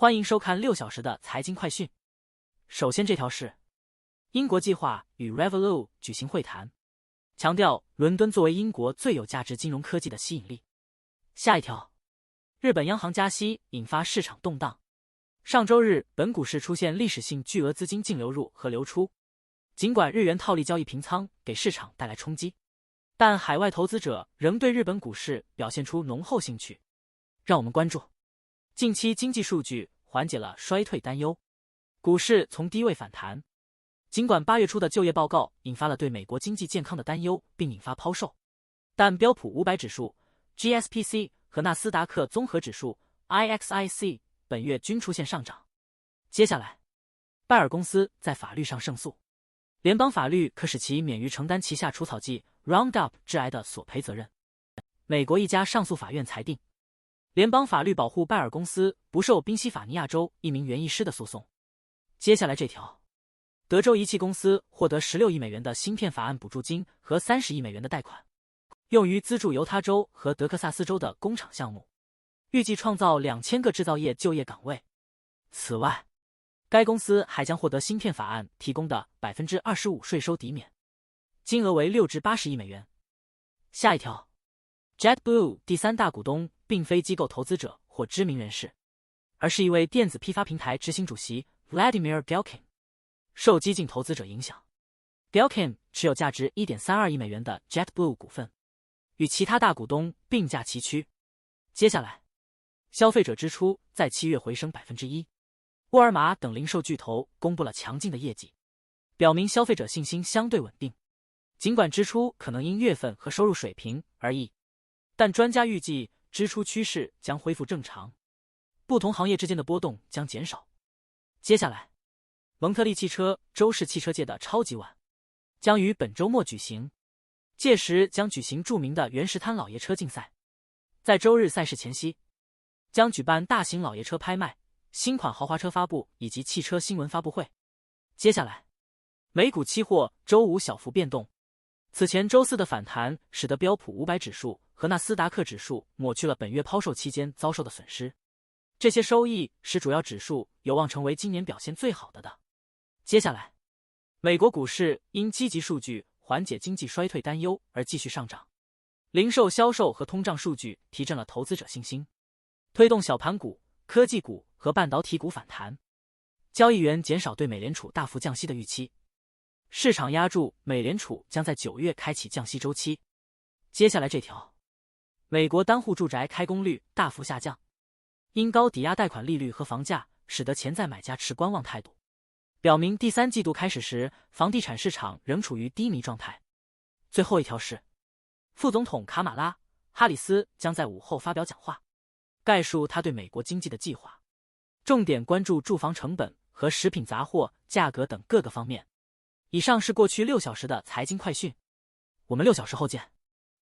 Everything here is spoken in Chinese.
欢迎收看6小时的财经快讯。首先这条是，英国计划与 Revolut 举行会谈，强调伦敦作为英国最有价值金融科技的吸引力。下一条，日本央行加息引发市场动荡。上周日，本股市出现历史性巨额资金净流入和流出。尽管日元套利交易平仓给市场带来冲击，但海外投资者仍对日本股市表现出浓厚兴趣。让我们关注近期经济数据缓解了衰退担忧，股市从低位反弹。尽管8月初的就业报告引发了对美国经济健康的担忧，并引发抛售，但标普500指数、GSPC 和纳斯达克综合指数 IXIC 本月均出现上涨。接下来，拜耳公司在法律上胜诉，联邦法律可使其免于承担旗下除草剂 Roundup 致癌的索赔责任。美国一家上诉法院裁定，联邦法律保护拜耳公司不受宾夕法尼亚州一名园艺师的诉讼。接下来这条，德州仪器公司获得16亿美元的芯片法案补助金和30亿美元的贷款，用于资助犹他州和德克萨斯州的工厂项目，预计创造2000个制造业就业岗位。此外，该公司还将获得芯片法案提供的 25% 税收抵免，金额为6至80亿美元。下一条， JetBlue 第3大股东并非机构投资者或知名人士，而是一位电子批发平台执行主席 Vladimir Galkin。 受激进投资者影响， Galkin 持有价值 1.32 亿美元的 JetBlue 股份，与其他大股东并驾齐驱。接下来，消费者支出在7月回升 1%， 沃尔玛等零售巨头公布了强劲的业绩，表明消费者信心相对稳定。尽管支出可能因月份和收入水平而异，但专家预计支出趋势将恢复正常，不同行业之间的波动将减少。接下来，蒙特利汽车周是汽车界的超级碗，将于本周末举行，届时将举行著名的原石滩老爷车竞赛。在周日赛事前夕，将举办大型老爷车拍卖、新款豪华车发布以及汽车新闻发布会。接下来，美股期货周五小幅变动，此前周四的反弹使得标普500指数和纳斯达克指数抹去了本月抛售期间遭受的损失，这些收益使主要指数有望成为今年表现最好的。接下来，美国股市因积极数据缓解经济衰退担忧而继续上涨，零售销售和通胀数据提振了投资者信心，推动小盘股、科技股和半导体股反弹。交易员减少对美联储大幅降息的预期，市场押注美联储将在9月开启降息周期。接下来这条，美国单户住宅开工率大幅下降，因高抵押贷款利率和房价使得潜在买家持观望态度，表明第3季度开始时房地产市场仍处于低迷状态。最后一条是，副总统卡马拉·哈里斯将在午后发表讲话，概述他对美国经济的计划，重点关注住房成本和食品杂货价格等各个方面。以上是过去6小时的财经快讯，我们6小时后见。